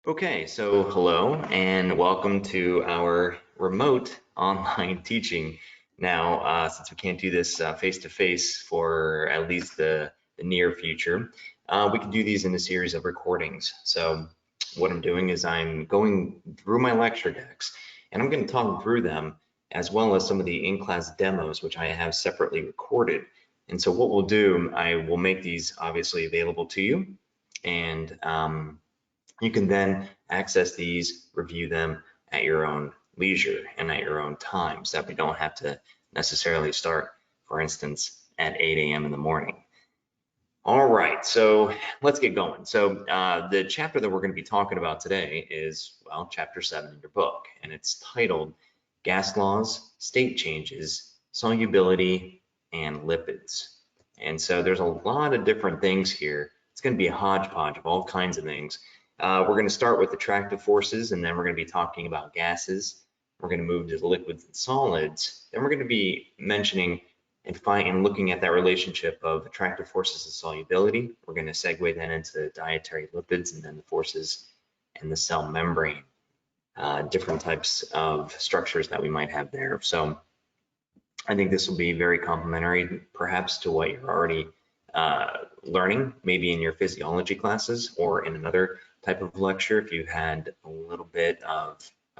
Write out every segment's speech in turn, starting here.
Okay, so hello and welcome to our remote online teaching. Now, since we can't do this face-to-face for at least the near future, we can do these in a series of recordings. So what I'm doing is I'm going through my lecture decks and I'm going to talk through them as well as some of the in-class demos, which I have separately recorded. And so what we'll do, I will make these obviously available to you and you can then access these, review them at your own leisure and at your own time, so that we don't have to necessarily start, for instance, at 8 a.m. in the morning. All right, so let's get going. So the chapter that we're going to be talking about today is, well, chapter 7 in your book, and it's titled Gas Laws, State Changes, Solubility, and Lipids. And so there's a lot of different things here. It's going to be a hodgepodge of all kinds of things. We're going to start with attractive forces, and then we're going to be talking about gases. We're going to move to liquids and solids. Then we're going to be mentioning and looking at that relationship of attractive forces and solubility. We're going to segue then into dietary lipids and then the forces and the cell membrane, different types of structures that we might have there. So I think this will be very complementary perhaps to what you're already learning, maybe in your physiology classes or in another type of lecture if you had a little bit of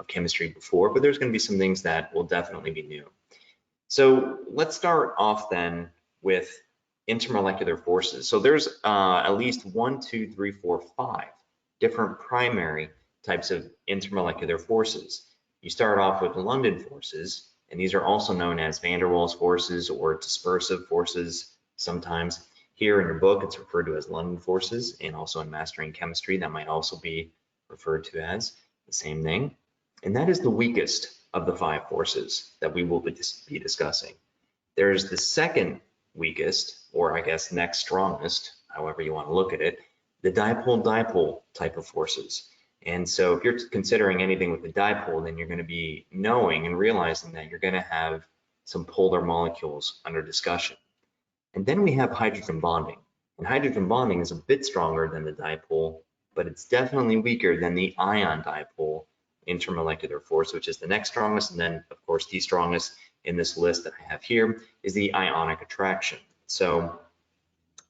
chemistry before, but there's going to be some things that will definitely be new. So let's start off then with intermolecular forces. So there's at least 1, 2, 3, 4, 5 different primary types of intermolecular forces. You start off with London forces, and these are also known as van der Waals forces or dispersive forces sometimes. Here in your book, it's referred to as London forces, and also in Mastering Chemistry, that might also be referred to as the same thing. And that is the weakest of the 5 forces that we will be discussing. There's the second weakest, or I guess next strongest, however you want to look at it, the dipole-dipole type of forces. And so if you're considering anything with a dipole, then you're going to be knowing and realizing that you're going to have some polar molecules under discussion. And then we have hydrogen bonding. And hydrogen bonding is a bit stronger than the dipole, but it's definitely weaker than the ion dipole intermolecular force, which is the next strongest. And then, of course, the strongest in this list that I have here is the ionic attraction. So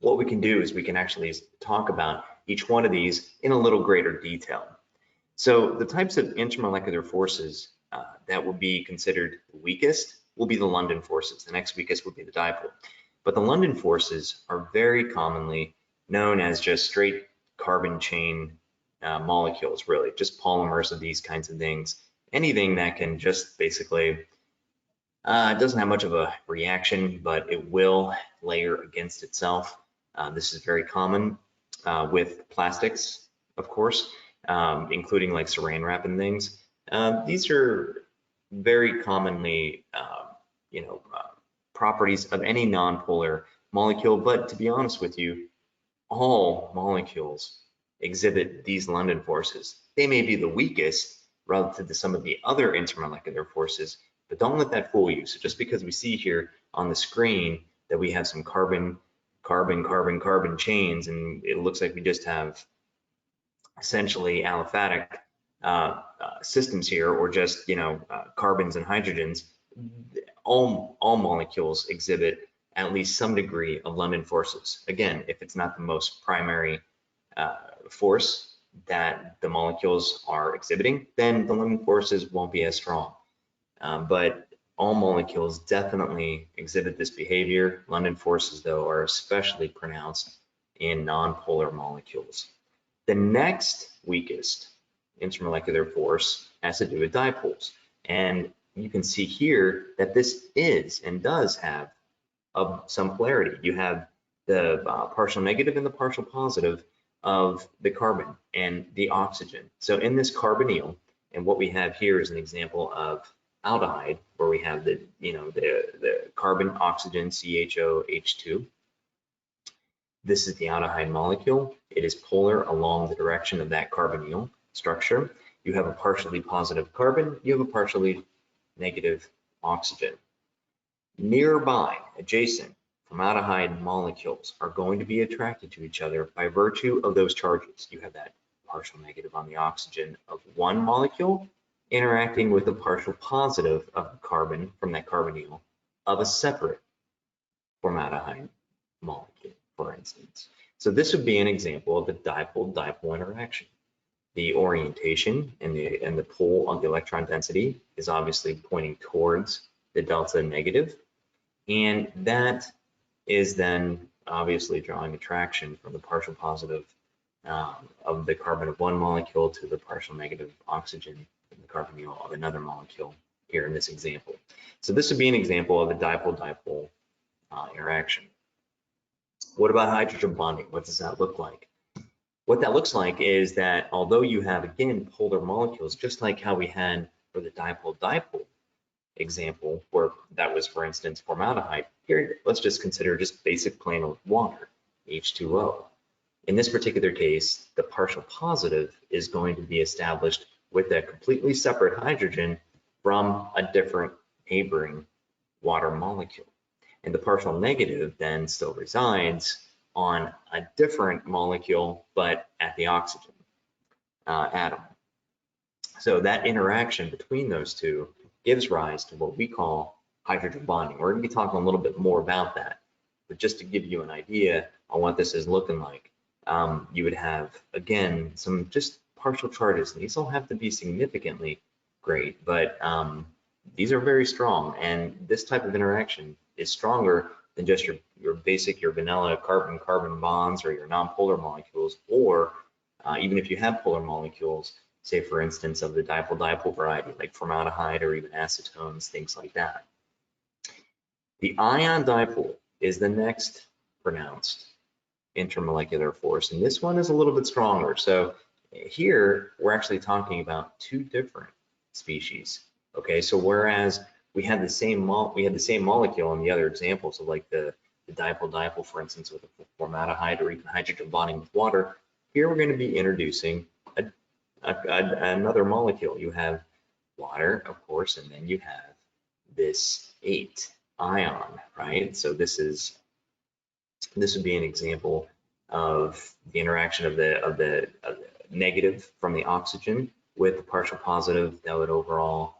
what we can do is we can actually talk about each one of these in a little greater detail. So the types of intermolecular forces that will be considered the weakest will be the London forces. The next weakest will be the dipole. But the London forces are very commonly known as just straight carbon chain molecules, really, just polymers of these kinds of things. Anything that can just basically, it doesn't have much of a reaction, but it will layer against itself. This is very common with plastics, of course, including like saran wrap and things. These are very commonly, properties of any nonpolar molecule, but to be honest with you, all molecules exhibit these London forces. They may be the weakest relative to some of the other intermolecular forces, but don't let that fool you. So just because we see here on the screen that we have some carbon chains, and it looks like we just have essentially aliphatic systems here, or just carbons and hydrogens, all molecules exhibit at least some degree of London forces. Again, if it's not the most primary force that the molecules are exhibiting, then the London forces won't be as strong. But all molecules definitely exhibit this behavior. London forces, though, are especially pronounced in nonpolar molecules. The next weakest intermolecular force has to do with dipoles. And you can see here that this is and does have some polarity. You have the partial negative and the partial positive of the carbon and the oxygen. So in this carbonyl, and what we have here is an example of aldehyde, where we have the carbon oxygen CHOH2. This is the aldehyde molecule. It is polar along the direction of that carbonyl structure. You have a partially positive carbon, you have a partially negative oxygen. Nearby, adjacent formaldehyde molecules are going to be attracted to each other by virtue of those charges. You have that partial negative on the oxygen of one molecule interacting with the partial positive of the carbon from that carbonyl of a separate formaldehyde molecule, for instance. So this would be an example of a dipole-dipole interaction. The orientation and the pull on the electron density is obviously pointing towards the delta negative, and that is then obviously drawing attraction from the partial positive of the carbon of one molecule to the partial negative oxygen in the carbonyl of another molecule here in this example. So this would be an example of a dipole-dipole interaction. What about hydrogen bonding? What does that look like? What that looks like is that although you have, again, polar molecules, just like how we had for the dipole-dipole example, where that was, for instance, formaldehyde, here, let's just consider just basic plain old water, H2O. In this particular case, the partial positive is going to be established with a completely separate hydrogen from a different neighboring water molecule. And the partial negative then still resides on a different molecule, but at the oxygen atom. So that interaction between those two gives rise to what we call hydrogen bonding. We're going to be talking a little bit more about that, but just to give you an idea on what this is looking like, you would have, again, some just partial charges. These don't have to be significantly great, but these are very strong, and this type of interaction is stronger than just your basic, your vanilla carbon-carbon bonds or your non-polar molecules, or even if you have polar molecules, say for instance of the dipole-dipole variety, like formaldehyde or even acetones, things like that. The ion dipole is the next pronounced intermolecular force, and this one is a little bit stronger. So here we're actually talking about two different species. Okay, so whereas we had the same molecule in the other examples of like the dipole-dipole, for instance, with a formaldehyde or even hydrogen bonding with water, here we're going to be introducing another molecule. You have water, of course, and then you have this 8 ion, right? So this would be an example of the interaction of the negative from the oxygen with the partial positive that would overall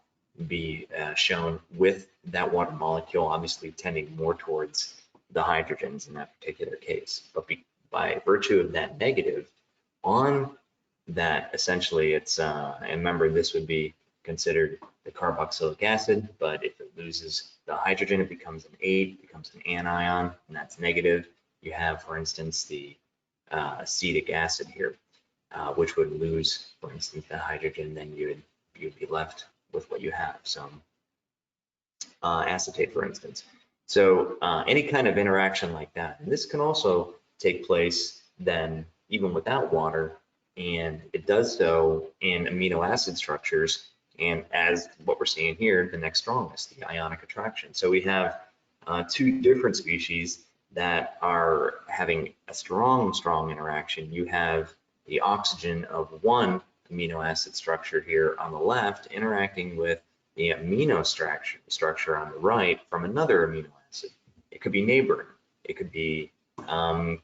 be shown with that water molecule, obviously tending more towards the hydrogens in that particular case. But by virtue of that negative on that, essentially it's, and remember this would be considered the carboxylic acid, but if it loses the hydrogen, it becomes an 8, becomes an anion, and that's negative. You have, for instance, the acetic acid here, which would lose, for instance, the hydrogen, then you'd be left with what you have, some acetate, for instance. So any kind of interaction like that, and this can also take place then even without water, and it does so in amino acid structures, and as what we're seeing here, the next strongest, the ionic attraction. So we have two different species that are having a strong interaction. You have the oxygen of one amino acid structure here on the left interacting with the amino structure on the right from another amino acid. It could be neighboring. It could be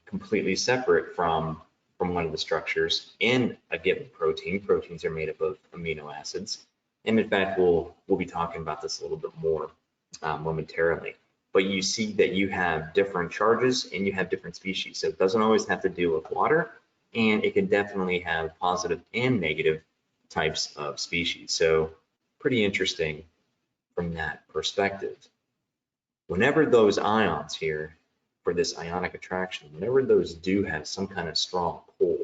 completely separate from one of the structures in a given protein. Proteins are made up of amino acids. And in fact, we'll be talking about this a little bit more momentarily. But you see that you have different charges and you have different species. So it doesn't always have to do with water, and it can definitely have positive and negative types of species. So pretty interesting from that perspective. Whenever those ions here, for this ionic attraction, whenever those do have some kind of strong pull,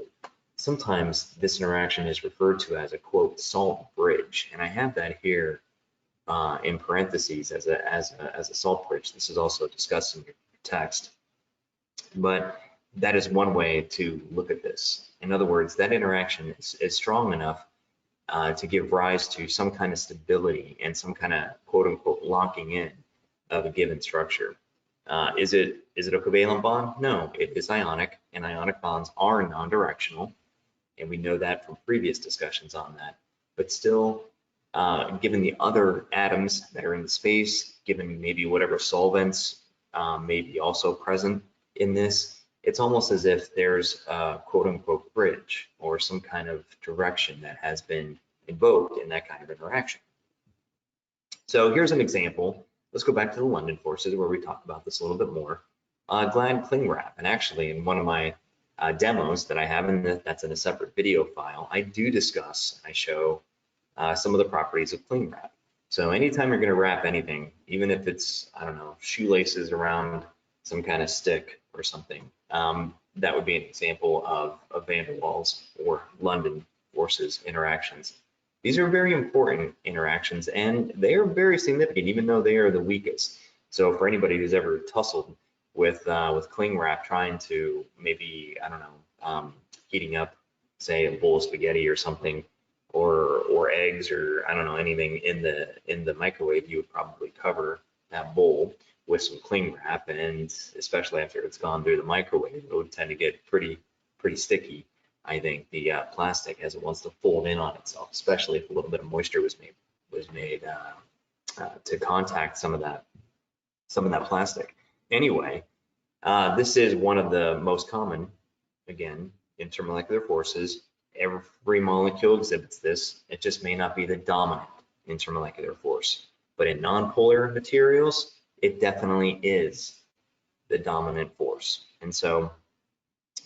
sometimes this interaction is referred to as a, quote, salt bridge. And I have that here in parentheses as a salt bridge. This is also discussed in your text. But that is one way to look at this. In other words, that interaction is strong enough to give rise to some kind of stability and some kind of, quote unquote, locking in of a given structure. Is it a covalent bond? No, it is ionic, and ionic bonds are non-directional, and we know that from previous discussions on that. But still, given the other atoms that are in the space, given maybe whatever solvents may be also present in this, it's almost as if there's a quote unquote bridge or some kind of direction that has been invoked in that kind of interaction. So here's an example. Let's go back to the London forces where we talk about this a little bit more. Glad cling wrap, and actually in one of my demos that I have that's in a separate video file, I do discuss, I show some of the properties of cling wrap. So anytime you're going to wrap anything, even if it's, I don't know, shoelaces around some kind of stick or something, that would be an example of van der Waals or London forces interactions. These are very important interactions, and they are very significant, even though they are the weakest. So for anybody who's ever tussled with cling wrap, trying to maybe, I don't know, heating up, say, a bowl of spaghetti or something, or eggs, or I don't know, anything in the microwave, you would probably cover that bowl with some cling wrap, and especially after it's gone through the microwave, it would tend to get pretty sticky. I think the plastic, as it wants to fold in on itself, especially if a little bit of moisture was made to contact some of that plastic. Anyway, this is one of the most common, again, intermolecular forces. Every molecule exhibits this. It just may not be the dominant intermolecular force, but in nonpolar materials, it definitely is the dominant force. And so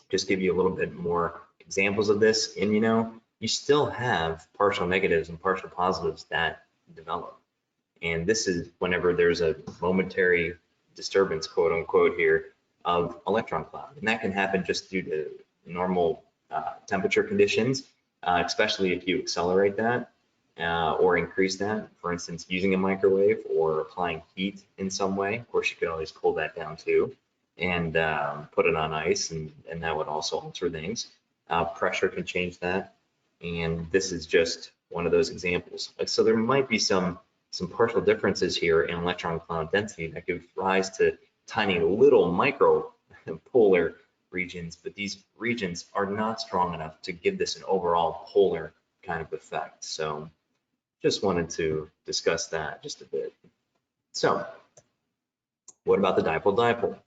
just give you a little bit more examples of this, and you still have partial negatives and partial positives that develop. And this is whenever there's a momentary disturbance, quote unquote, here of electron cloud. And that can happen just due to normal temperature conditions, especially if you accelerate that or increase that, for instance, using a microwave or applying heat in some way. Of course, you could always cool that down too and put it on ice, and that would also alter things. Pressure can change that. And this is just one of those examples. So there might be some partial differences here in electron cloud density that give rise to tiny little micro polar regions, but these regions are not strong enough to give this an overall polar kind of effect. So just wanted to discuss that just a bit. So what about the dipole-dipole?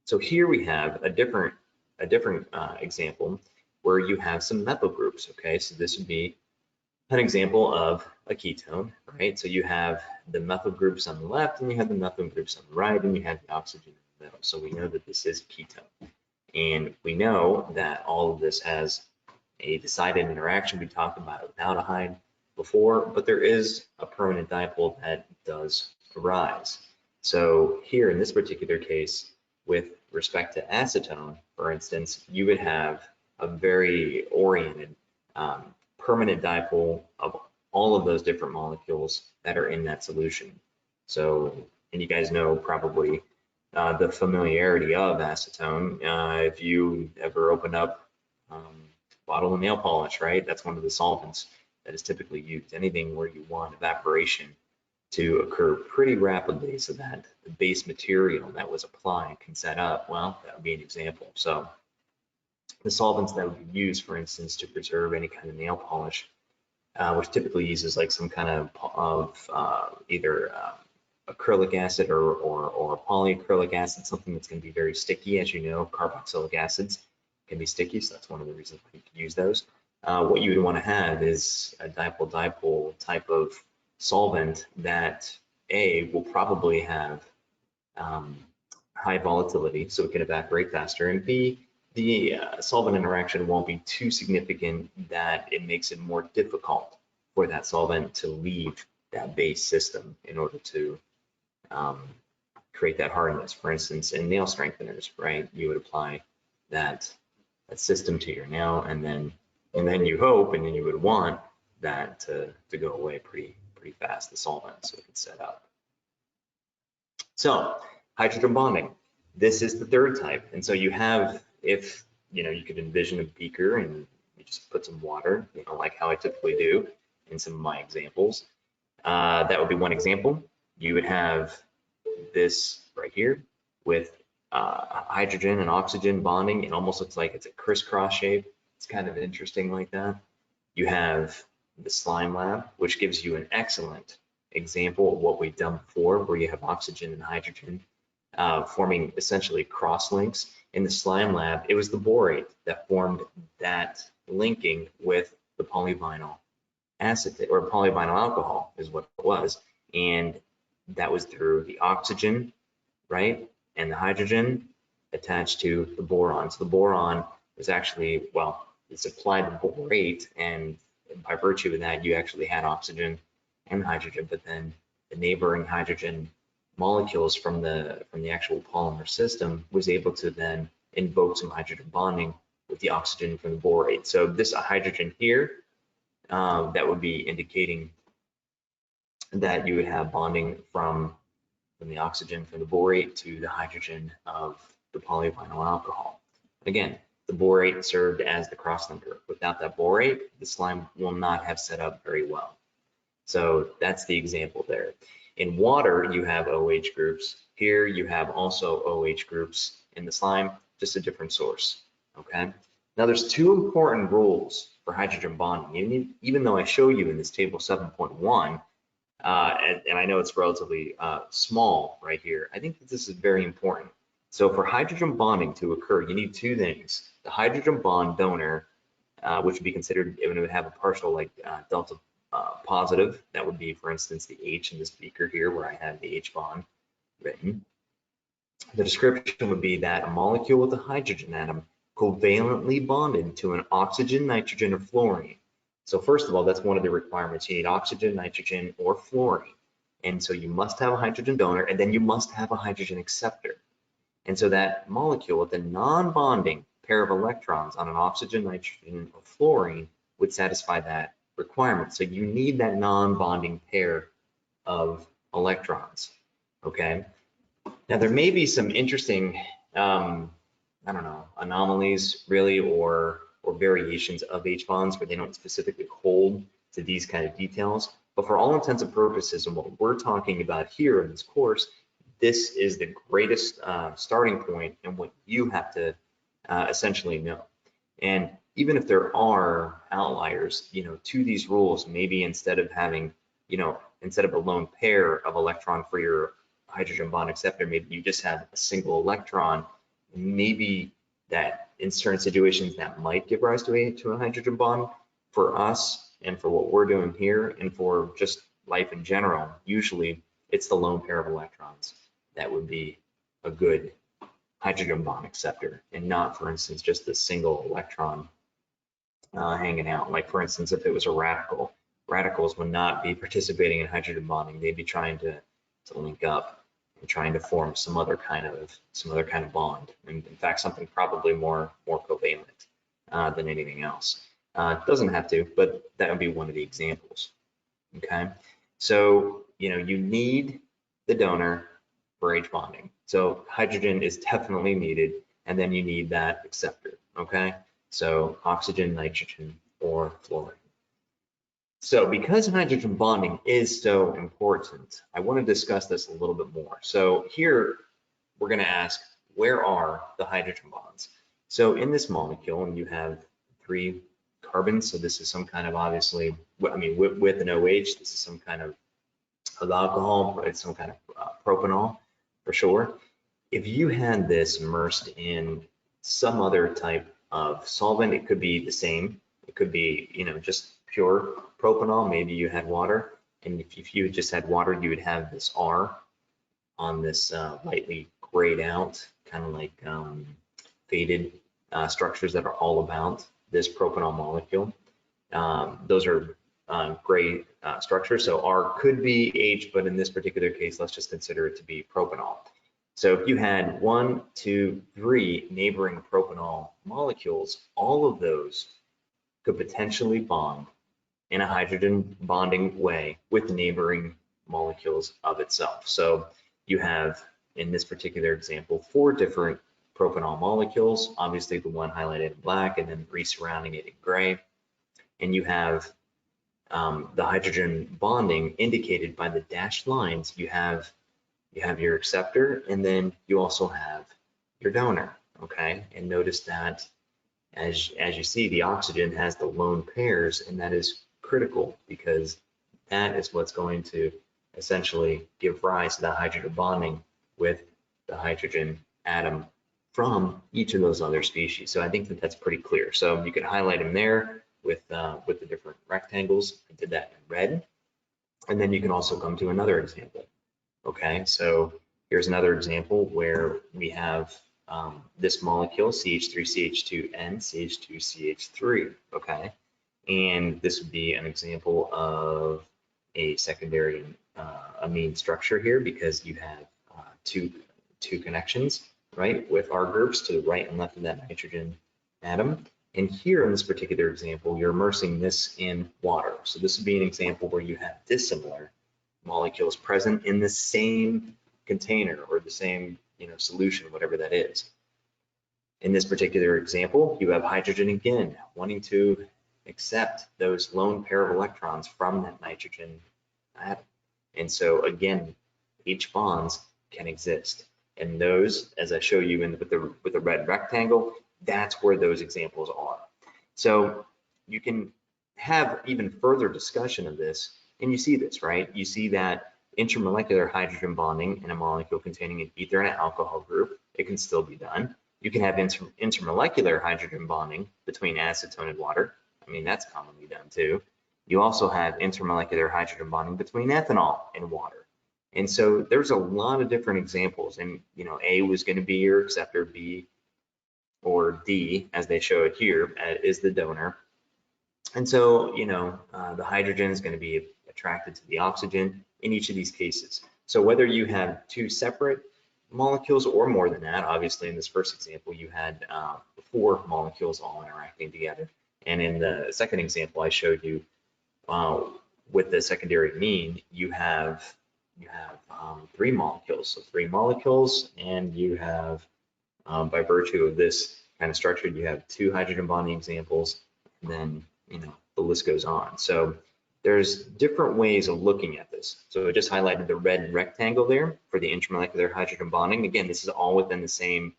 So here we have a different example where you have some methyl groups. Okay, so this would be an example of a ketone, right? So you have the methyl groups on the left, and you have the methyl groups on the right, and you have the oxygen in the middle. So we know that this is a ketone. And we know that all of this has a decided interaction. We talked about aldehyde before, but there is a permanent dipole that does arise. So here in this particular case, with respect to acetone, for instance, you would have a very oriented permanent dipole of all of those different molecules that are in that solution. So, and you guys know probably the familiarity of acetone. If you ever open up a bottle of nail polish, right? That's one of the solvents that is typically used. Anything where you want evaporation to occur pretty rapidly so that the base material that was applied can set up, well, that would be an example. So the solvents that would be used, for instance, to preserve any kind of nail polish, which typically uses like some kind of either acrylic acid or polyacrylic acid, something that's going to be very sticky. As you know, carboxylic acids can be sticky, so that's one of the reasons why you can use those. What you would want to have is a dipole-dipole type of solvent that A, will probably have high volatility, so it can evaporate faster, and B, the solvent interaction won't be too significant that it makes it more difficult for that solvent to leave that base system in order to create that hardness. For instance, in nail strengtheners, right, you would apply that system to your nail, and then you hope, and then you would want that to go away pretty fast, the solvent, so it can set up. So hydrogen bonding, this is the third type. And so you have, if you could envision a beaker and you just put some water, like how I typically do in some of my examples. That would be one example. You would have this right here with hydrogen and oxygen bonding. It almost looks like it's a crisscross shape. It's kind of interesting like that. You have the slime lab, which gives you an excellent example of what we've done before, where you have oxygen and hydrogen forming essentially cross links. in the slime lab, it was the borate that formed that linking with the polyvinyl acetate, or polyvinyl alcohol is what it was. And that was through the oxygen, right? And the hydrogen attached to the boron. So the boron was actually, well, it supplied the borate, and by virtue of that, you actually had oxygen and hydrogen, but then the neighboring hydrogen molecules from the actual polymer system was able to then invoke some hydrogen bonding with the oxygen from the borate. So this hydrogen here, that would be indicating that you would have bonding from the oxygen from the borate to the hydrogen of the polyvinyl alcohol. Again, the borate served as the crosslinker. Without that borate, the slime will not have set up very well. So that's the example there. In water, you have OH groups. Here you have also OH groups in the slime, just a different source, okay? Now there's two important rules for hydrogen bonding. Even though I show you in this table 7.1, and I know it's relatively small right here, I think that this is very important. So for hydrogen bonding to occur, you need two things. The hydrogen bond donor, which would be considered, it would have a partial like delta positive. That would be, for instance, the H in this beaker here where I have the H bond written. The description would be that a molecule with a hydrogen atom covalently bonded to an oxygen, nitrogen, or fluorine. So first of all, that's one of the requirements. You need oxygen, nitrogen, or fluorine. And so you must have a hydrogen donor, and then you must have a hydrogen acceptor. And so that molecule with a non-bonding pair of electrons on an oxygen, nitrogen, or fluorine would satisfy that requirement. So you need that non-bonding pair of electrons, okay? Now there may be some interesting, I don't know, anomalies really, or variations of H bonds where they don't specifically hold to these kind of details. But for all intents and purposes, and what we're talking about here in this course, this is the greatest starting point and what you have to essentially know. And even if there are outliers, you know, to these rules, maybe instead of having, you know, instead of a lone pair of electron for your hydrogen bond acceptor, maybe you just have a single electron. Maybe that in certain situations that might give rise to a hydrogen bond. For us and for what we're doing here and for just life in general, usually it's the lone pair of electrons that would be a good hydrogen bond acceptor, and not, for instance, just a single electron hanging out. Like, for instance, if it was a radical, radicals would not be participating in hydrogen bonding. They'd be trying to link up and trying to form some other kind of bond. And in fact, something probably more covalent than anything else. It doesn't have to, but that would be one of the examples. Okay, so you know you need the donor for H bonding. So hydrogen is definitely needed, and then you need that acceptor. Okay, so oxygen, nitrogen, or fluorine. So because hydrogen bonding is so important, I want to discuss this a little bit more. So here we're going to ask, where are the hydrogen bonds? So in this molecule, you have 3 carbons. So this is some kind of, obviously, I mean, with an OH, this is some kind of alcohol, right? Some kind of propanol for sure. If you had this immersed in some other type of solvent, it could be the same. It could be, you know, just pure propanol. Maybe you had water, and if you just had water, you would have this R on this lightly grayed out, kind of like faded structures that are all about this propanol molecule. Those are gray structures, so R could be H, but in this particular case, let's just consider it to be propanol. So if you had 1, 2, 3 neighboring propanol molecules, all of those could potentially bond in a hydrogen bonding way with neighboring molecules of itself. So you have, in this particular example, 4 different propanol molecules, obviously the one highlighted in black and then 3 surrounding it in gray. And you have the hydrogen bonding indicated by the dashed lines. You have your acceptor, and then you also have your donor, okay? And notice that as you see, the oxygen has the lone pairs, and that is critical because that is what's going to essentially give rise to the hydrogen bonding with the hydrogen atom from each of those other species. So I think that that's pretty clear. So you could highlight them there with the different rectangles. I did that in red. And then you can also come to another example. Okay, so here's another example where we have this molecule, CH3CH2N, CH2CH3, okay? And this would be an example of a secondary amine structure here because you have two connections, right, with R groups to the right and left of that nitrogen atom. And here in this particular example, you're immersing this in water. So this would be an example where you have dissimilar molecules present in the same container or the same, solution, whatever that is. In this particular example, you have hydrogen again wanting to accept those lone pair of electrons from that nitrogen atom. And so again, H bonds can exist. And those, as I show you with the red rectangle, that's where those examples are. So you can have even further discussion of this, and you see this, right? You see that intermolecular hydrogen bonding in a molecule containing an ether and an alcohol group, it can still be done. You can have intermolecular hydrogen bonding between acetone and water. I mean, that's commonly done too. You also have intermolecular hydrogen bonding between ethanol and water. And so there's a lot of different examples, and A was going to be your acceptor, B or D, as they show it here, is the donor. And so, the hydrogen is going to be attracted to the oxygen in each of these cases. So whether you have two separate molecules or more than that, obviously in this first example, you had 4 molecules all interacting together. And in the second example I showed you with the secondary amine, you have 3 molecules. So 3 molecules, and you have, by virtue of this kind of structure, you have 2 hydrogen bonding examples, and then, the list goes on. So there's different ways of looking at this. So I just highlighted the red rectangle there for the intermolecular hydrogen bonding. Again, this is all within the same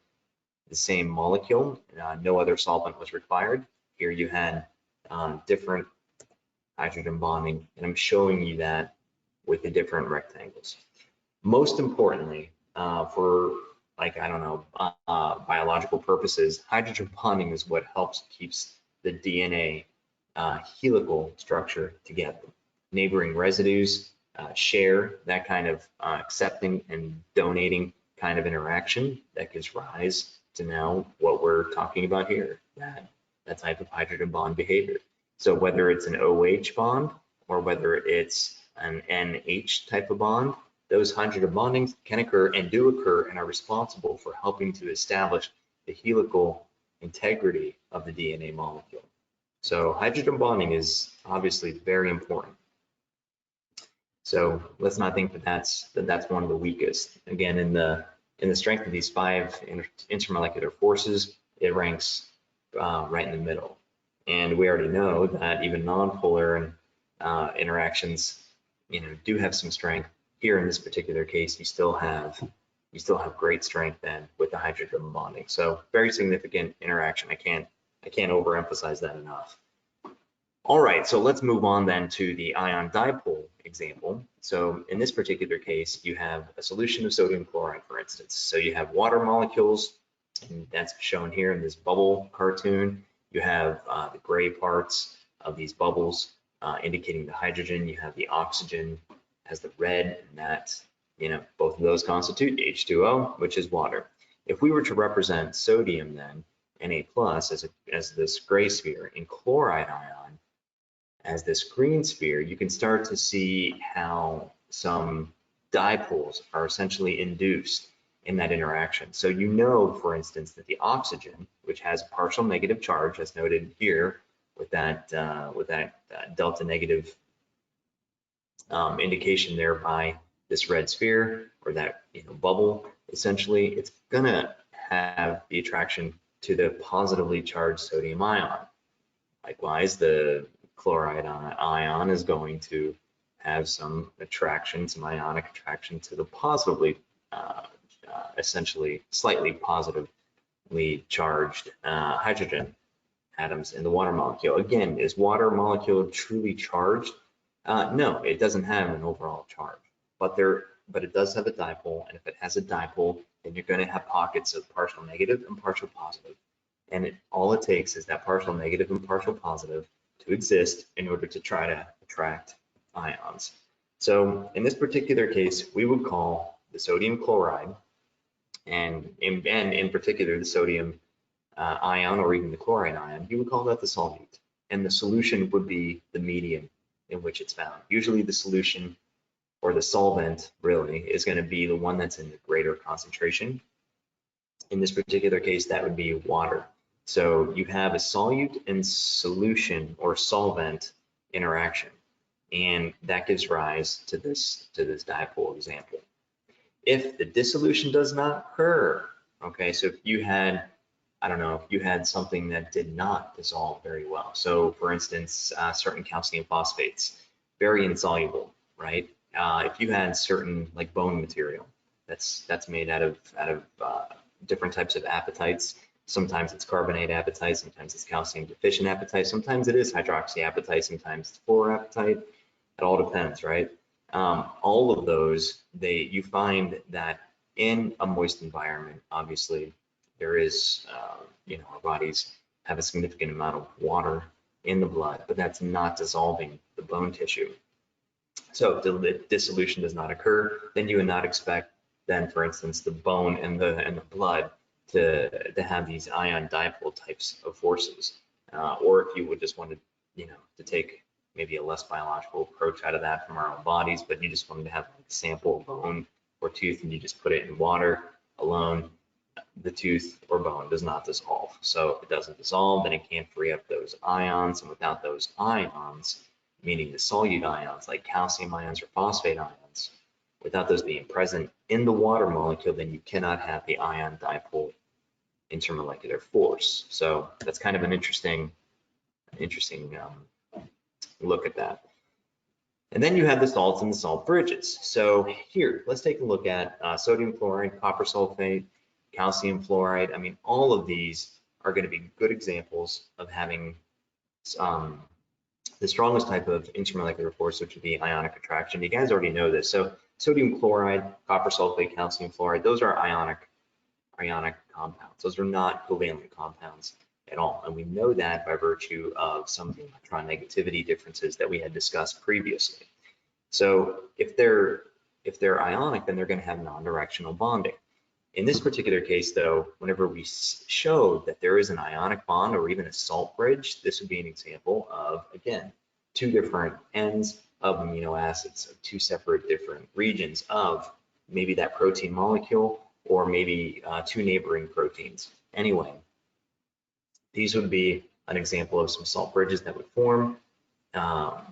molecule. No other solvent was required. Here you had different hydrogen bonding, and I'm showing you that with the different rectangles. Most importantly, for biological purposes, hydrogen bonding is what keeps the DNA helical structure together. Neighboring residues share that kind of accepting and donating kind of interaction that gives rise to now what we're talking about here, that type of hydrogen bond behavior. So whether it's an OH bond or whether it's an NH type of bond, those hydrogen bondings can occur and do occur and are responsible for helping to establish the helical integrity of the DNA molecule. So hydrogen bonding is obviously very important. So let's not think that that's one of the weakest. Again, in the strength of these 5 intermolecular forces, it ranks right in the middle. And we already know that even nonpolar interactions, do have some strength. Here in this particular case, you still have great strength then with the hydrogen bonding. So very significant interaction. I can't overemphasize that enough. All right, so let's move on then to the ion dipole example. So in this particular case, you have a solution of sodium chloride, for instance. So you have water molecules, and that's shown here in this bubble cartoon. You have the gray parts of these bubbles indicating the hydrogen. You have the oxygen as the red, and that, both of those constitute H2O, which is water. If we were to represent sodium then, Na+ as this gray sphere, and chloride ion as this green sphere, you can start to see how some dipoles are essentially induced in that interaction. So for instance, that the oxygen, which has a partial negative charge, as noted here with that delta negative indication there by this red sphere or that bubble, essentially, it's gonna have the attraction to the positively charged sodium ion. Likewise, the chloride ion is going to have some ionic attraction to the positively, essentially slightly positively charged hydrogen atoms in the water molecule. Again, is water molecule truly charged? No, it doesn't have an overall charge, but it does have a dipole, and if it has a dipole, then you're going to have pockets of partial negative and partial positive. And all it takes is that partial negative and partial positive to exist in order to try to attract ions. So in this particular case, we would call the sodium chloride, and in particular the sodium ion, or even the chloride ion, you would call that the solute. And the solution would be the medium in which it's found. Usually the solution, or the solvent really, is going to be the one that's in the greater concentration. In this particular case, that would be water. So you have a solute and solution or solvent interaction, and that gives rise to this dipole example. If the dissolution does not occur, okay, so if you had, I don't know, if you had something that did not dissolve very well. So for instance, certain calcium phosphates, very insoluble, right? If you had certain like bone material that's made out of different types of apatites. Sometimes it's carbonate apatite, sometimes it's calcium deficient apatite, sometimes it is hydroxyapatite, sometimes it's fluoroapatite. It all depends, right? All of those, you find that in a moist environment, obviously, there is, our bodies have a significant amount of water in the blood, but that's not dissolving the bone tissue. So if the dissolution does not occur, then you would not expect then, for instance, the bone and the blood to have these ion dipole types of forces. Or if you would just want to, to take maybe a less biological approach out of that from our own bodies, but you just wanted to have like a sample of bone or tooth and you just put it in water alone, the tooth or bone does not dissolve. So if it doesn't dissolve, then it can't free up those ions, and without those ions, meaning the solute ions like calcium ions or phosphate ions, without those being present in the water molecule, then you cannot have the ion dipole intermolecular force. So that's kind of an interesting look at that. And then you have the salts and the salt bridges. So here, let's take a look at sodium chloride, copper sulfate, calcium fluoride. I mean, all of these are going to be good examples of having the strongest type of intermolecular force, which would be ionic attraction. You guys already know this. So sodium chloride, copper sulfate, calcium fluoride, those are ionic compounds. Those are not covalent compounds at all. And we know that by virtue of some of the electron negativity differences that we had discussed previously. So if they're ionic, then they're going to have non-directional bonding. In this particular case, though, whenever we show that there is an ionic bond or even a salt bridge, this would be an example of, again, two different ends of amino acids, of two separate different regions of maybe that protein molecule or maybe two neighboring proteins. Anyway, these would be an example of some salt bridges that would form,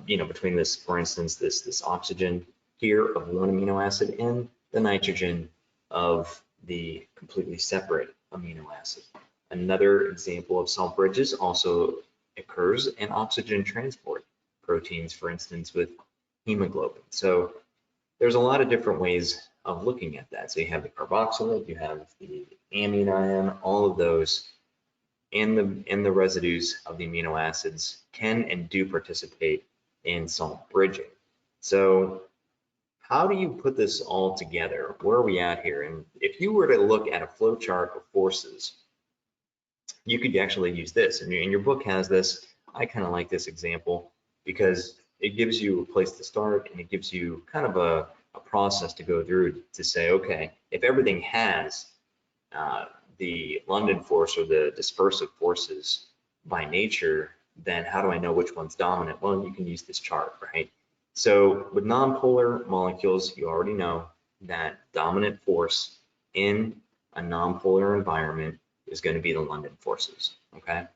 between this, for instance, this oxygen here of one amino acid and the nitrogen of the completely separate amino acid. Another example of salt bridges also occurs in oxygen transport proteins, for instance, with hemoglobin. So there's a lot of different ways of looking at that. So you have the carboxylate, you have the amine ion, all of those in the residues of the amino acids can and do participate in salt bridging. So how do you put this all together? Where are we at here? And if you were to look at a flow chart of forces, you could actually use this. And your book has this. I kind of like this example because it gives you a place to start and it gives you kind of a process to go through to say, okay, if everything has the London force or the dispersive forces by nature, then how do I know which one's dominant? Well, you can use this chart, right? So with nonpolar molecules, you already know that dominant force in a nonpolar environment is going to be the London forces, okay?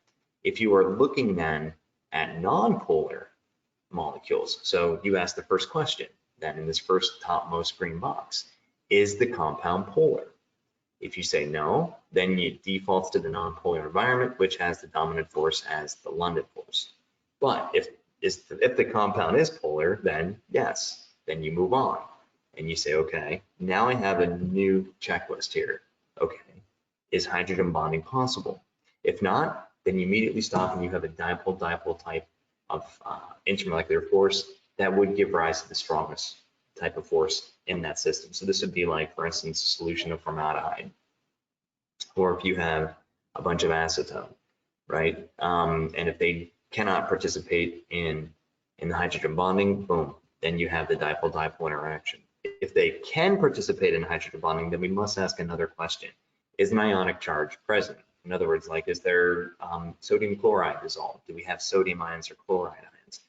If you are looking then at nonpolar molecules, so you ask the first question, then in this first topmost green box, is the compound polar? If you say no, then it defaults to the nonpolar environment, which has the dominant force as the London force. But if the compound is polar, then yes, then you move on and you say, okay, now I have a new checklist here. Okay, is hydrogen bonding possible? If not, then you immediately stop and you have a dipole-dipole type of intermolecular force that would give rise to the strongest type of force in that system. So this would be like, for instance, a solution of formaldehyde, or if you have a bunch of acetone, right? And if they cannot participate in the hydrogen bonding, boom, then you have the dipole-dipole interaction. If they can participate in hydrogen bonding, then we must ask another question. Is an ionic charge present? In other words, like, is there sodium chloride dissolved? Do we have sodium ions or chloride ions?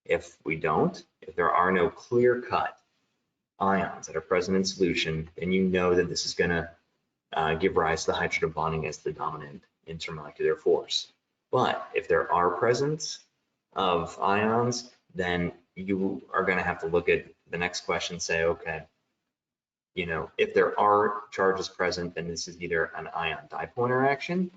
If we don't, if there are no clear-cut ions that are present in solution, then you know that this is going to give rise to the hydrogen bonding as the dominant intermolecular force. But if there are presence of ions, then you are going to have to look at the next question, say, okay, you know, if there are charges present, then this is either an ion dipole interaction,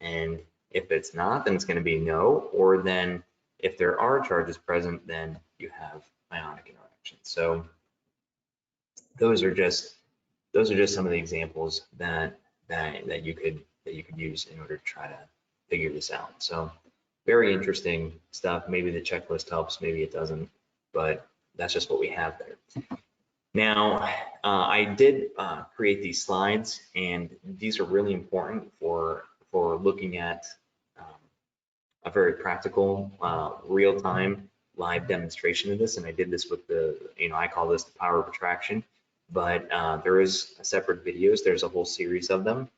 and if it's not, then it's going to be no, or then if there are charges present, then you have ionic interaction. So those are just some of the examples that you could use in order to try to figure this out. So very interesting stuff. Maybe the checklist helps, maybe it doesn't, but that's just what we have there. Now, I did create these slides, and these are really important for looking at a very practical, real-time live demonstration of this. And I did this with I call this the power of attraction, but there is separate videos. There's a whole series of them,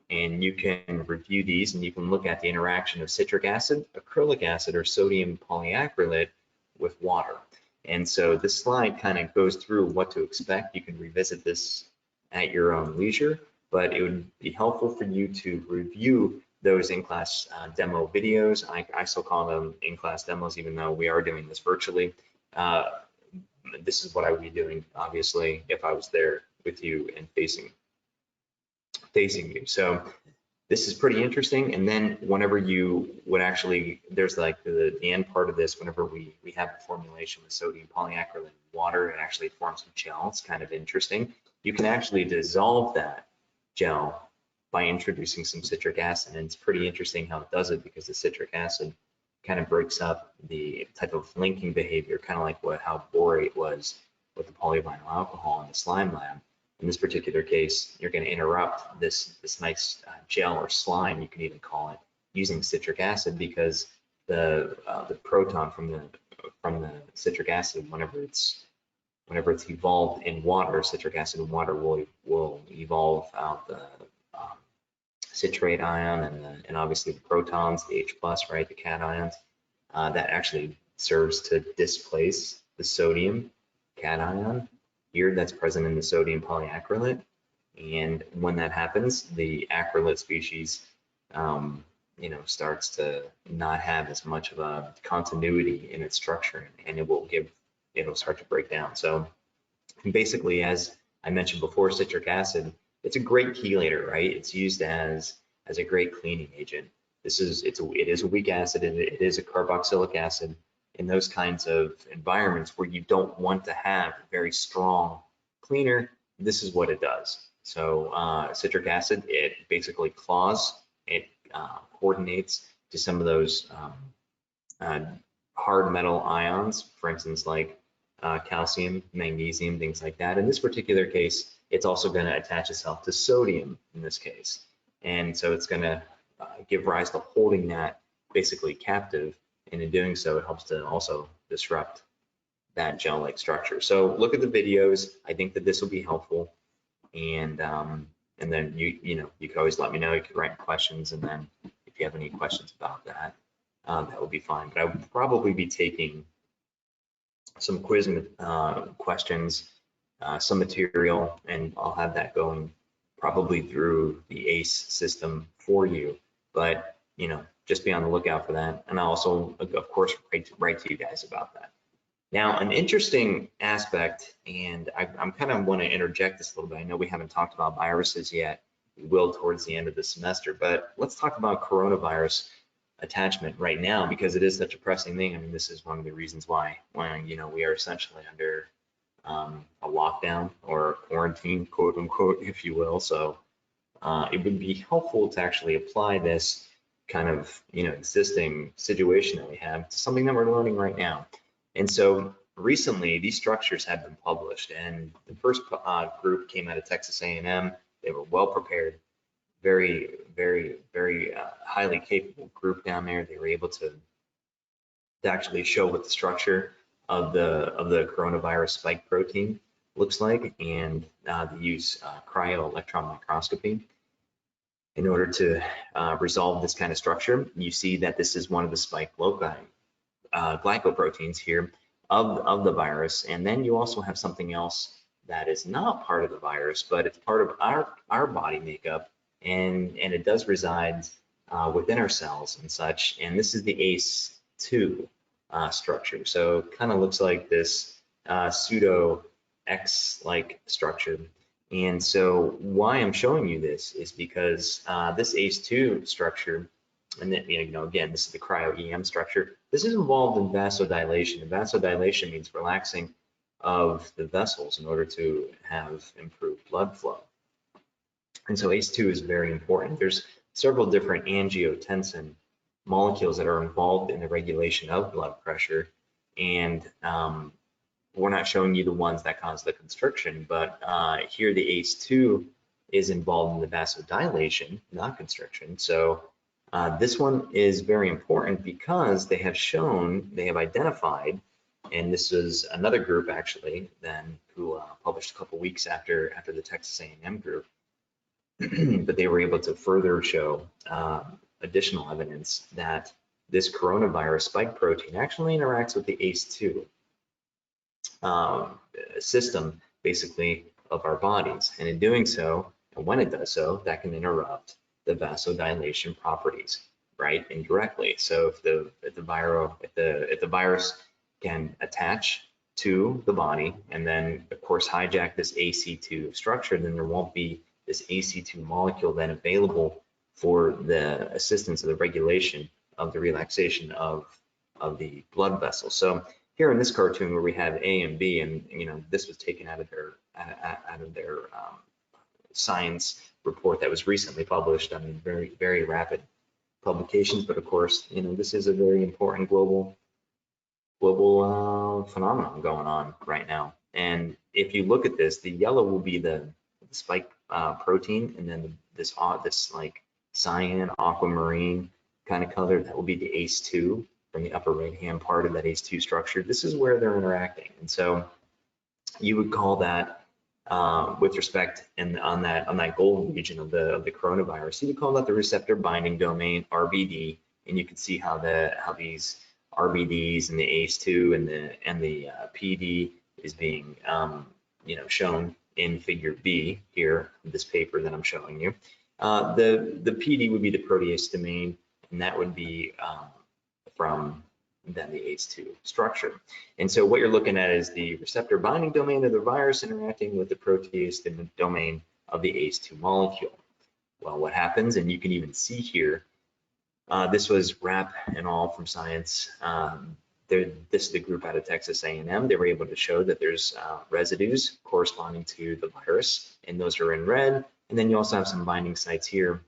and you can review these, and you can look at the interaction of citric acid, acrylic acid, or sodium polyacrylate with water. And so this slide kind of goes through what to expect. You can revisit this at your own leisure, but it would be helpful for you to review those in-class demo videos. I still call them in-class demos, even though we are doing this virtually. This is what I would be doing, obviously, if I was there with you and facing you. So this is pretty interesting. And then whenever you would actually, there's like the end part of this, whenever we have the formulation with sodium polyacrylate and water, it actually forms a gel. It's kind of interesting. You can actually dissolve that gel by introducing some citric acid. And it's pretty interesting how it does it, because the citric acid kind of breaks up the type of linking behavior, kind of like how borate was with the polyvinyl alcohol in the slime lab. In this particular case, you're going to interrupt this nice gel or slime, you can even call it, using citric acid, because the proton from the citric acid, whenever it's evolved in water, citric acid in water will evolve out the citrate ion and obviously the protons, the H+, right, the cations, that actually serves to displace the sodium cation here that's present in the sodium polyacrylate. And when that happens, the acrylate species, starts to not have as much of a continuity in its structure, and it'll start to break down. So basically, as I mentioned before, citric acid, it's a great chelator, right? It's used as a great cleaning agent. It is a weak acid, and it is a carboxylic acid. In those kinds of environments where you don't want to have a very strong cleaner, this is what it does. So citric acid, it basically claws, it coordinates to some of those hard metal ions, for instance, like calcium, magnesium, things like that. In this particular case, it's also going to attach itself to sodium in this case. And so it's going to give rise to holding that basically captive. And in doing so, it helps to also disrupt that gel-like structure. So look at the videos. I think that this will be helpful. And then you could always let me know. You could write questions, and then if you have any questions about that, that would be fine. But I would probably be taking some quiz questions, some material, and I'll have that going probably through the ACE system for you. But just be on the lookout for that. And I'll also, of course, write to you guys about that. Now, an interesting aspect, and I'm kind of want to interject this a little bit. I know we haven't talked about viruses yet. We will towards the end of the semester, but let's talk about coronavirus attachment right now, because it is such a pressing thing. I mean, this is one of the reasons why we are essentially under a lockdown or quarantine, quote unquote, if you will. So it would be helpful to actually apply this kind of existing situation that we have to something that we're learning right now. And so recently these structures have been published, and the first group came out of Texas A&M. They were well prepared, very, very, very highly capable group down there. They were able to actually show what the structure of the coronavirus spike protein looks like, and they use cryo-electron microscopy in order to resolve this kind of structure. You see that this is one of the spike loci, glycoproteins here of the virus. And then you also have something else that is not part of the virus, but it's part of our body makeup, and it does reside within our cells and such. And this is the ACE2 structure. So it kind of looks like this pseudo X-like structure. And so why I'm showing you this is because this ACE2 structure, and then, again, this is the cryo-EM structure. This is involved in vasodilation. And vasodilation means relaxing of the vessels in order to have improved blood flow. And so ACE2 is very important. There's several different angiotensin molecules that are involved in the regulation of blood pressure. And we're not showing you the ones that cause the constriction, but here the ACE2 is involved in the vasodilation, not constriction. So this one is very important because they have identified, and this is another group actually then who published a couple weeks after the Texas A&M group, but they were able to further show additional evidence that this coronavirus spike protein actually interacts with the ACE2 system, basically, of our bodies. And in doing so, and when it does so, that can interrupt the vasodilation properties, right, indirectly. So if the virus can attach to the body and then, of course, hijack this AC2 structure, then there won't be this AC2 molecule then available for the assistance of the regulation of the relaxation of the blood vessels. So here in this cartoon where we have A and B, and this was taken out of their science report that was recently published. I mean, very, very rapid publications, but of course, this is a very important global phenomenon going on right now. And if you look at this, the yellow will be the spike protein, and then this like cyan, aquamarine kind of color, that will be the ACE2 from the upper right hand part of that ACE2 structure. This is where they're interacting, and so you would call that with respect and on that gold region of the coronavirus, you would call that the receptor binding domain, RBD, and you can see how these RBDs and the ACE2 and the PD is being shown in figure B here in this paper that I'm showing you. The PD would be the protease domain, and that would be from then the ACE2 structure. And so what you're looking at is the receptor binding domain of the virus interacting with the protease domain of the ACE2 molecule. Well, what happens, and you can even see here, this was Rapp and all from Science. This is the group out of Texas A&M. They were able to show that there's residues corresponding to the virus, and those are in red. And then you also have some binding sites here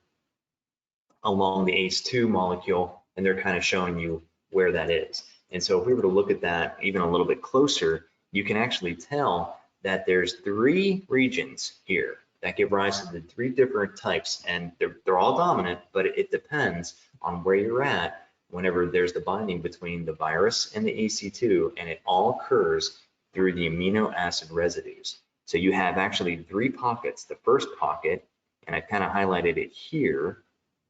along the ACE2 molecule, and they're kind of showing you where that is. And so if we were to look at that even a little bit closer, you can actually tell that there's 3 regions here that give rise to the 3 different types, and they're all dominant, but it depends on where you're at whenever there's the binding between the virus and the AC2, and it all occurs through the amino acid residues. So you have actually 3 pockets. The first pocket, and I've kind of highlighted it here,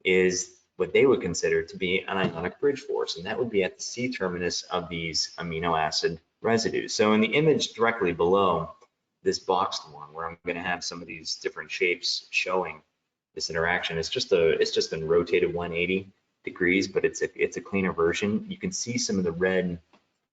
is what they would consider to be an ionic bridge force, and that would be at the C terminus of these amino acid residues. So in the image directly below this boxed one, where I'm going to have some of these different shapes showing this interaction, it's just been rotated 180 degrees, but it's a cleaner version. You can see some of the red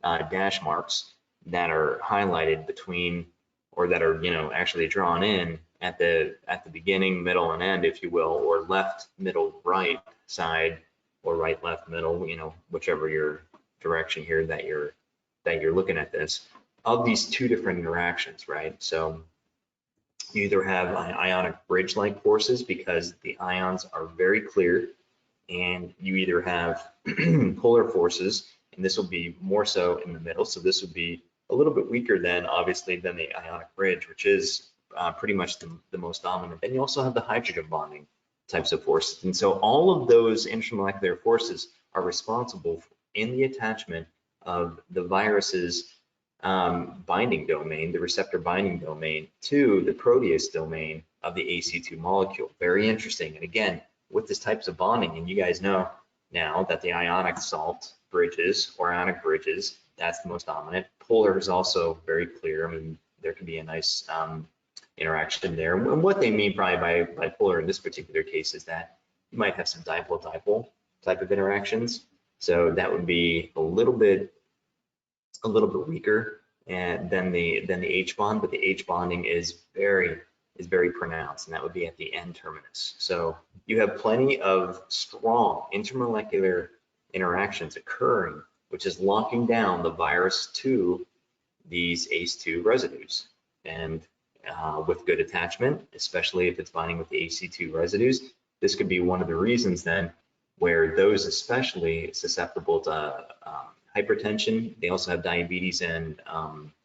dash marks that are highlighted between, or that are actually drawn in at the beginning, middle, and end, if you will, or left, middle, right side, or right, left, middle, whichever your direction here that you're looking at this, of these 2 different interactions, right? So you either have ionic bridge-like forces because the ions are very clear, and you either have polar forces, and this will be more so in the middle. So this would be a little bit weaker than obviously than the ionic bridge, which is pretty much the most dominant. Then you also have the hydrogen bonding types of forces. And so all of those intermolecular forces are responsible in the attachment of the virus's binding domain, the receptor binding domain, to the protease domain of the AC2 molecule. Very interesting. And again, with these types of bonding, and you guys know now that the ionic salt bridges or ionic bridges, that's the most dominant. Polar is also very clear. I mean, there can be a nice interaction there. And what they mean probably by polar in this particular case is that you might have some dipole-dipole type of interactions. So that would be a little bit weaker than the H bond, but the H bonding is very pronounced, and that would be at the N terminus. So you have plenty of strong intermolecular interactions occurring, which is locking down the virus to these ACE2 residues. And with good attachment, especially if it's binding with the AC2 residues, this could be one of the reasons then where those especially susceptible to hypertension, they also have diabetes and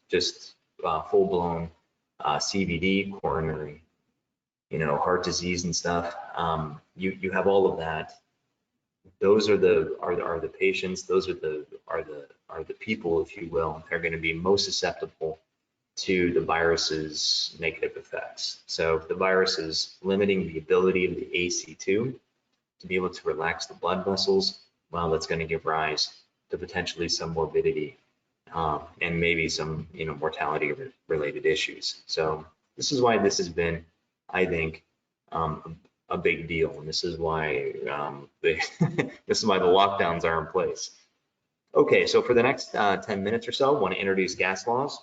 just full-blown CVD, coronary, heart disease and stuff. You have all of that. Those are the patients. Those are the people, if you will, they're going to be most susceptible to the virus's negative effects. So if the virus is limiting the ability of the AC2 to be able to relax the blood vessels, well, that's going to give rise to potentially some morbidity and maybe some mortality related issues. So this is why this has been, I think, a big deal, and this is why this is why the lockdowns are in place. Okay, so for the next 10 minutes or so, I want to introduce gas laws,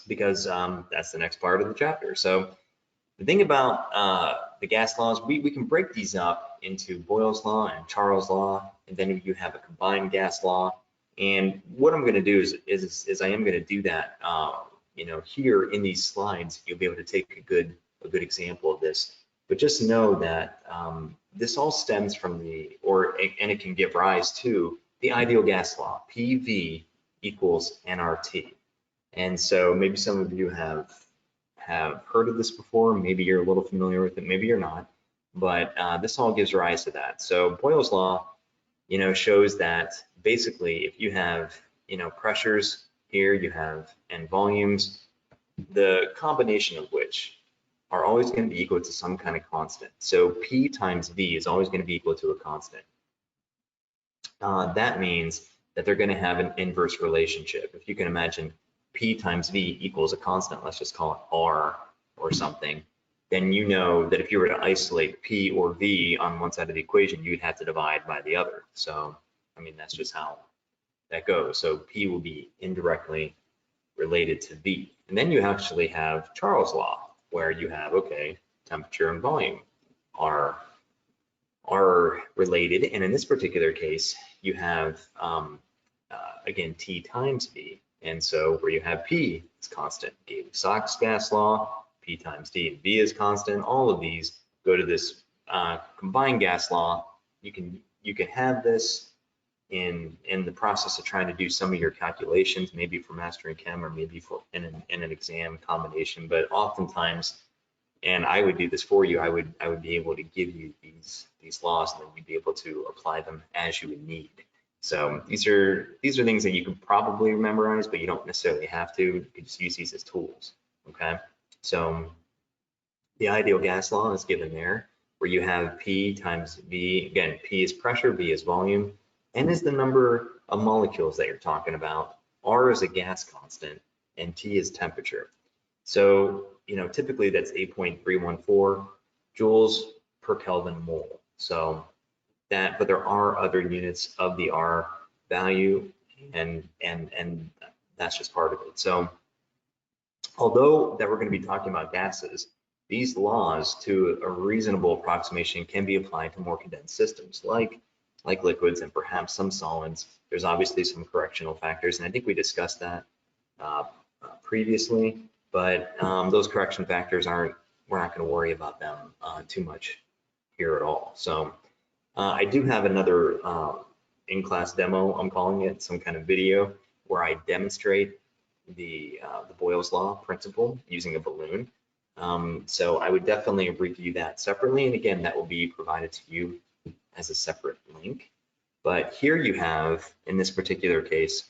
because that's the next part of the chapter. So the thing about the gas laws, we can break these up into Boyle's law and Charles' law, and then you have a combined gas law. And what I'm going to do is I am going to do that. Here in these slides, you'll be able to take a good example of this. But just know that this all stems from and it can give rise to the ideal gas law, PV equals nRT. And so maybe some of you have heard of this before. Maybe you're a little familiar with it, maybe you're not. But this all gives rise to that. So Boyle's law, shows that basically if you have, pressures here, and volumes, the combination of which are always going to be equal to some kind of constant. So P times V is always going to be equal to a constant. That means that they're going to have an inverse relationship. If you can imagine P times V equals a constant, let's just call it R or something, then you know that if you were to isolate P or V on one side of the equation, you'd have to divide by the other. So, I mean, that's just how that goes. So P will be indirectly related to V. And then you actually have Charles' law, where you have, okay, temperature and volume are related. And in this particular case, you have, again, T times V. And so where you have P, it's constant. Gay-Lussac's gas law, P times T and V is constant. All of these go to this combined gas law. You can have this in the process of trying to do some of your calculations, maybe for mastering chem or maybe for in an exam combination. But oftentimes, and I would do this for you, I would be able to give you these laws, and then you'd be able to apply them as you would need. So these are things that you can probably memorize, but you don't necessarily have to. You can just use these as tools. Okay. So the ideal gas law is given there, where you have P times V. Again, P is pressure, V is volume, N is the number of molecules that you're talking about, R is a gas constant, and T is temperature. So, typically that's 8.314 joules per Kelvin mole. So but there are other units of the R value, and that's just part of it. So although that we're going to be talking about gases, these laws, to a reasonable approximation, can be applied to more condensed systems like liquids and perhaps some solids. There's obviously some correctional factors, and I think we discussed that previously, but those correction factors we're not going to worry about them too much here at all. So I do have another in-class demo, I'm calling it, some kind of video where I demonstrate the Boyle's law principle using a balloon. So I would definitely review that separately. And again, that will be provided to you as a separate link. But here you have, in this particular case,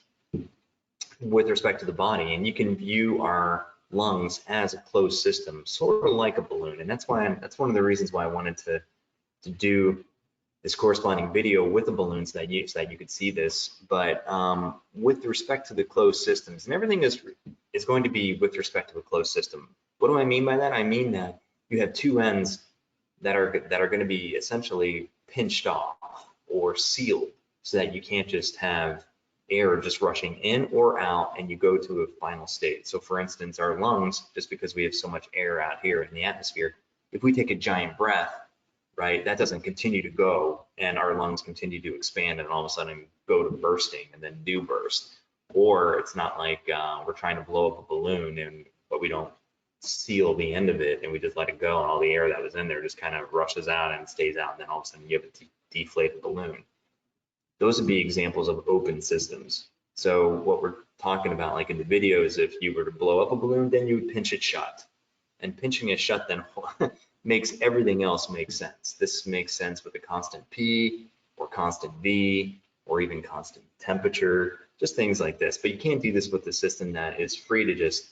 with respect to the body, and you can view our lungs as a closed system, sort of like a balloon. And that's one of the reasons why I wanted to do this corresponding video with the balloons so that you could see this. But with respect to the closed systems, and everything is going to be with respect to a closed system. What do I mean by that? I mean that you have two ends that are going to be essentially pinched off or sealed, so that you can't just have air just rushing in or out and you go to a final state. So for instance, our lungs, just because we have so much air out here in the atmosphere, if we take a giant breath, right, that doesn't continue to go and our lungs continue to expand and all of a sudden go to bursting and then do burst. Or it's not like we're trying to blow up a balloon but we don't seal the end of it and we just let it go and all the air that was in there just kind of rushes out and stays out, and then all of a sudden you have a deflated balloon. Those would be examples of open systems. So what we're talking about, like in the video, is if you were to blow up a balloon, then you would pinch it shut. And pinching it shut then makes everything else make sense. This makes sense with a constant P or constant V or even constant temperature, just things like this. But you can't do this with a system that is free to just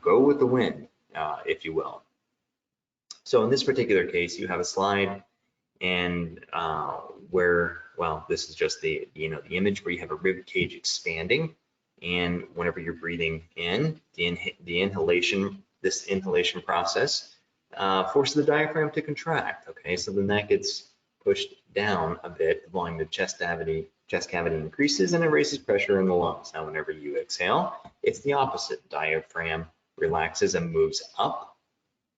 go with the wind, if you will. So in this particular case, you have a slide and where, well, this is just the image where you have a rib cage expanding, and whenever you're breathing in, the inhalation, this inhalation process forces the diaphragm to contract. Okay, so the neck gets pushed down a bit, the volume of chest cavity increases, and it raises pressure in the lungs. Now, whenever you exhale, it's the opposite. Diaphragm relaxes and moves up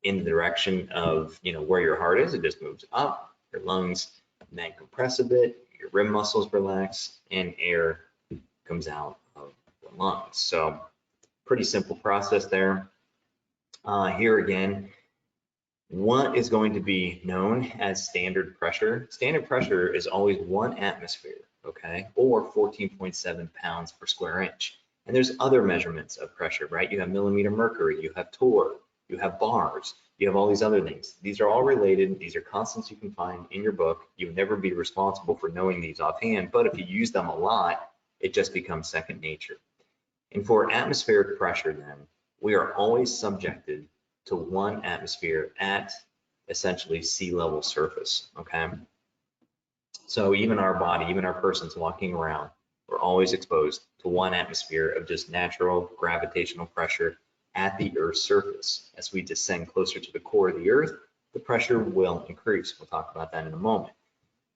in the direction of where your heart is. It just moves up. Your lungs then compress a bit, your rib muscles relax, and air comes out of the lungs. So pretty simple process there. Here again, what is going to be known as standard pressure? Standard pressure is always 1 atmosphere, okay, or 14.7 pounds per square inch. And there's other measurements of pressure, right? You have millimeter mercury, you have torr, you have bars, you have all these other things. These are all related. These are constants you can find in your book. You would never be responsible for knowing these offhand, but if you use them a lot, it just becomes second nature. And for atmospheric pressure then, we are always subjected to 1 atmosphere at essentially sea level surface, okay? So even our body, even our persons walking around, we're always exposed to 1 atmosphere of just natural gravitational pressure at the Earth's surface. As we descend closer to the core of the Earth, the pressure will increase. We'll talk about that in a moment.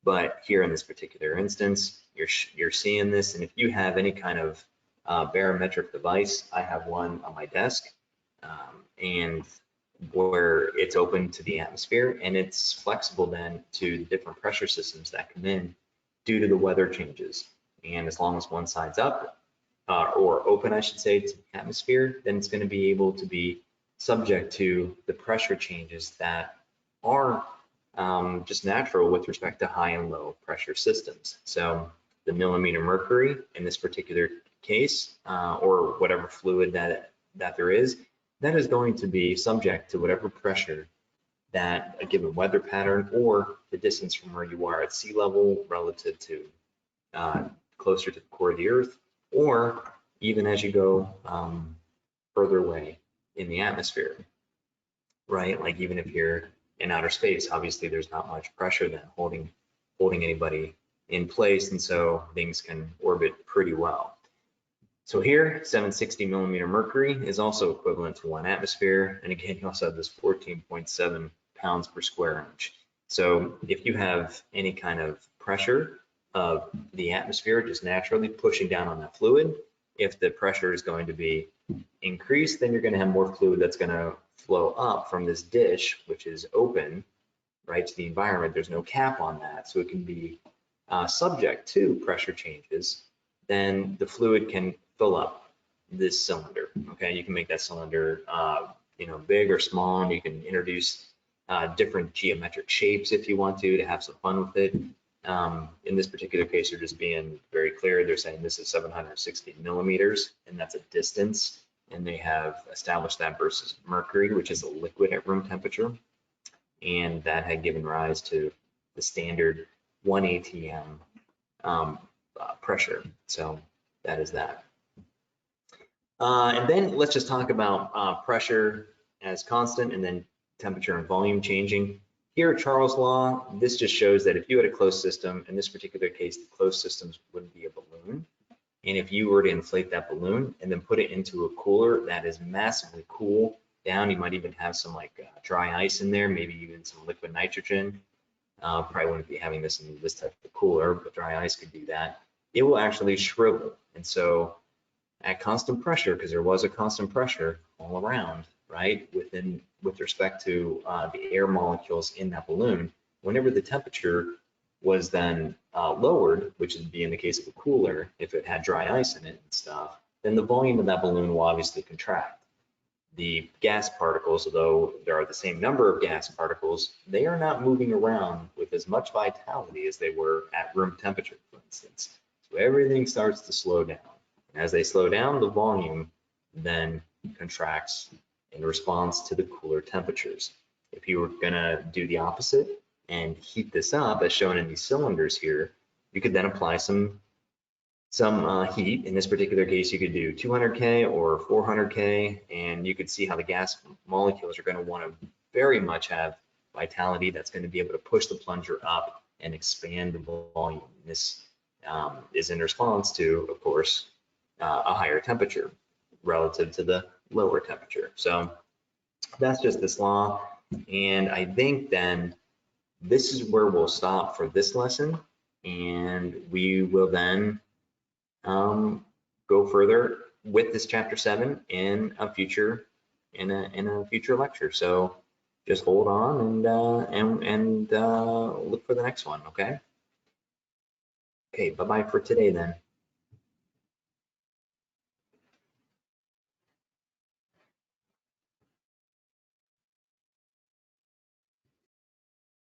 But here in this particular instance, you're seeing this, and if you have any kind of barometric device, I have one on my desk, and where it's open to the atmosphere, and it's flexible then to the different pressure systems that come in due to the weather changes. And as long as one side's up, or open, I should say, to the atmosphere, then it's going to be able to be subject to the pressure changes that are just natural with respect to high and low pressure systems. So the millimeter mercury in this particular case, or whatever fluid that there is, that is going to be subject to whatever pressure that a given weather pattern or the distance from where you are at sea level relative to closer to the core of the Earth, or even as you go further away in the atmosphere, right? Like even if you're in outer space, obviously there's not much pressure then holding anybody in place, and so things can orbit pretty well. So here, 760 millimeter mercury is also equivalent to 1 atmosphere, and again, you also have this 14.7 pounds per square inch. So if you have any kind of pressure of the atmosphere just naturally pushing down on that fluid, if the pressure is going to be increased, then you're going to have more fluid that's going to flow up from this dish, which is open, right, to the environment. There's no cap on that, so it can be subject to pressure changes. Then the fluid can fill up this cylinder. Okay, you can make that cylinder, big or small, and you can introduce different geometric shapes if you want to have some fun with it. In this particular case, they're just being very clear. They're saying this is 760 millimeters, and that's a distance. And they have established that versus mercury, which is a liquid at room temperature. And that had given rise to the standard 1 atm pressure. So that is that. And then let's just talk about pressure as constant and then temperature and volume changing. Here at Charles' law, this just shows that if you had a closed system, in this particular case, the closed systems would be a balloon. And if you were to inflate that balloon and then put it into a cooler that is massively cool down, you might even have some like dry ice in there, maybe even some liquid nitrogen. Probably wouldn't be having this in this type of cooler, but dry ice could do that. It will actually shrivel. And so at constant pressure, because there was a constant pressure all around, right, with respect to the air molecules in that balloon, whenever the temperature was then lowered, which would be in the case of a cooler, if it had dry ice in it and stuff, then the volume of that balloon will obviously contract. The gas particles, although there are the same number of gas particles, they are not moving around with as much vitality as they were at room temperature, for instance. So everything starts to slow down. And as they slow down, the volume then contracts in response to the cooler temperatures. If you were gonna do the opposite and heat this up, as shown in these cylinders here, you could then apply some heat. In this particular case, you could do 200K or 400K, and you could see how the gas molecules are going to want to very much have vitality that's going to be able to push the plunger up and expand the volume. This is in response to, of course, a higher temperature relative to the lower temperature. So that's just this law. And I think then this is where we'll stop for this lesson, and we will then go further with this chapter 7 in a future lecture. So just hold on and look for the next one. Okay. Okay. Bye bye for today then.